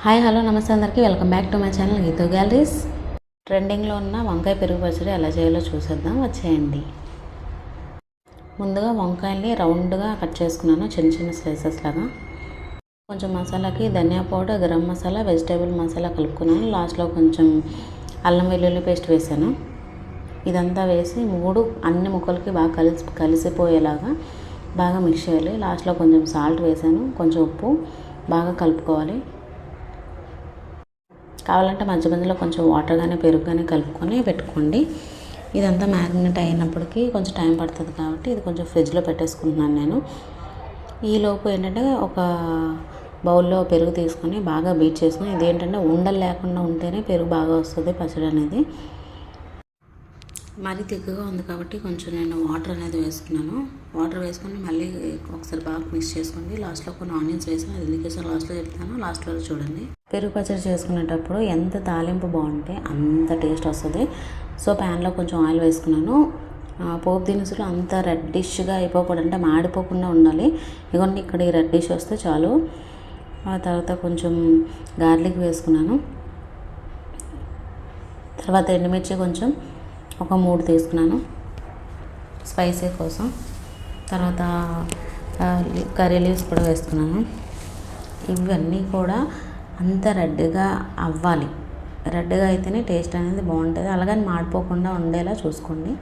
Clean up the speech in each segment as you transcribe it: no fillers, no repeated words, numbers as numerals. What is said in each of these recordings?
Hi hello నమస్తే అందరికీ welcome back to my channel Geethu galleries. ట్రెండింగ్లో ఉన్న వంకాయ పెరుగు పచ్చడి ఎలా చేయాలో చూసేద్దాం, వచ్చేయండి. ముందుగా వంకాయల్ని రౌండ్గా కట్ చేసుకున్నాను, చిన్న చిన్న స్లైసెస్ లాగా. కొంచెం మసాలాకి ధనియా పౌడర్, గరం మసాలా, వెజిటేబుల్ మసాలా కలుపుకున్నాను. లాస్ట్లో కొంచెం అల్లం వెల్లుల్లి పేస్ట్ వేసాను. ఇదంతా వేసి అన్ని ముక్కలకి బాగా కలిసిపోయేలాగా బాగా మిక్స్ చేయాలి. లాస్ట్లో కొంచెం సాల్ట్ వేసాను, కొంచెం ఉప్పు, బాగా కలుపుకోవాలి. కావాలంటే మధ్య మధ్యలో కొంచెం వాటర్ కానీ పెరుగు కానీ కలుపుకొని పెట్టుకోండి. ఇదంతా మ్యారినేట్ అయినప్పటికీ కొంచెం టైం పడుతుంది కాబట్టి ఇది కొంచెం ఫ్రిడ్జ్లో పెట్టేసుకుంటున్నాను నేను. ఈలోపు ఏంటంటే ఒక బౌల్లో పెరుగు తీసుకొని బాగా బీట్ చేసుకొని, ఇదేంటంటే ఉండలు లేకుండా ఉంటేనే పెరుగు బాగా వస్తుంది పచ్చడి అనేది. మరీ తిక్కుగా ఉంది కాబట్టి కొంచెం నేను వాటర్ అనేది వేసుకున్నాను. వాటర్ వేసుకొని మళ్ళీ ఒకసారి బాగా మిక్స్ చేసుకోండి. లాస్ట్లో కొన్ని ఆనియన్స్ వేసాను, అది ఎందుకేసాను లాస్ట్లో చెప్తాను, లాస్ట్ వరకు చూడండి. పెరుగు పచ్చడి చేసుకునేటప్పుడు ఎంత తాలింపు బాగుంటే అంత టేస్ట్ వస్తుంది. సో ప్యాన్లో కొంచెం ఆయిల్ వేసుకున్నాను. పోపు దినుసులు అంత రెడ్డిష్గా అయిపోకూడదు, అంటే మాడిపోకుండా ఉండాలి. ఇవన్నీ ఇక్కడ ఈ రెడ్డిష్ వస్తే చాలు. ఆ తర్వాత కొంచెం గార్లిక్ వేసుకున్నాను. తర్వాత ఎండుమిర్చి కొంచెం ఒక 3 తీసుకున్నాను స్పైసీ కోసం. తర్వాత కర్రీ లీవ్స్ కూడా వేసుకున్నాను. ఇవన్నీ కూడా అంత రెడ్గా అవ్వాలి. రెడ్గా అయితేనే టేస్ట్ అనేది బాగుంటుంది, అలాగని మాడిపోకుండా ఉండేలా చూసుకోండి.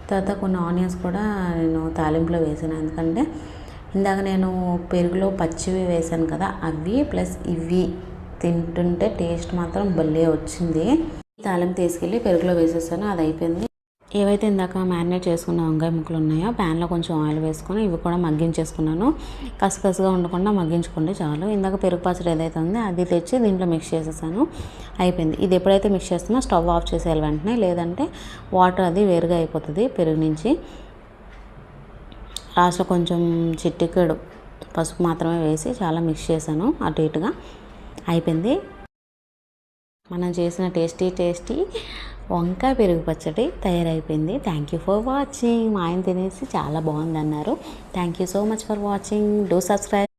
తర్వాత కొన్ని ఆనియన్స్ కూడా నేను తాలింపులో వేసాను, ఎందుకంటే ఇందాక నేను పెరుగులో పచ్చివి వేసాను కదా, అవి ప్లస్ ఇవి తింటుంటే టేస్ట్ మాత్రం భలే వచ్చింది. తాలింపు తీసుకెళ్ళి పెరుగులో వేసేసాను, అది అయిపోయింది. ఏవైతే ఇందాక మ్యారినేట్ చేసుకున్న వంకాయ ముక్కలు ఉన్నాయో ప్యాన్లో కొంచెం ఆయిల్ వేసుకొని ఇవి కూడా మగ్గించేసుకున్నాను. కసకసగా ఉండకుండా మగ్గించుకోండి చాలు. ఇందాక పెరుగు పచ్చడి ఏదైతే ఉందో అది తెచ్చి దీంట్లో మిక్స్ చేసేసాను, అయిపోయింది. ఇది ఎప్పుడైతే మిక్స్ చేస్తున్నా స్టవ్ ఆఫ్ చేసేయాలి వెంటనే, లేదంటే వాటర్ అది వేరుగా అయిపోతుంది పెరుగు నుంచి. లాస్ట్లో కొంచెం చిటికెడు పసుపు మాత్రమే వేసి చాలా మిక్స్ చేశాను, అటు ఇటుగా అయిపోయింది. మనం చేసిన టేస్టీ వంకాయ పెరుగు పచ్చడి తయారైపోయింది. Thank you for watching. మా ఆయన తినేసి చాలా బాగుంది అన్నారు. Thank you so much for watching. Do subscribe.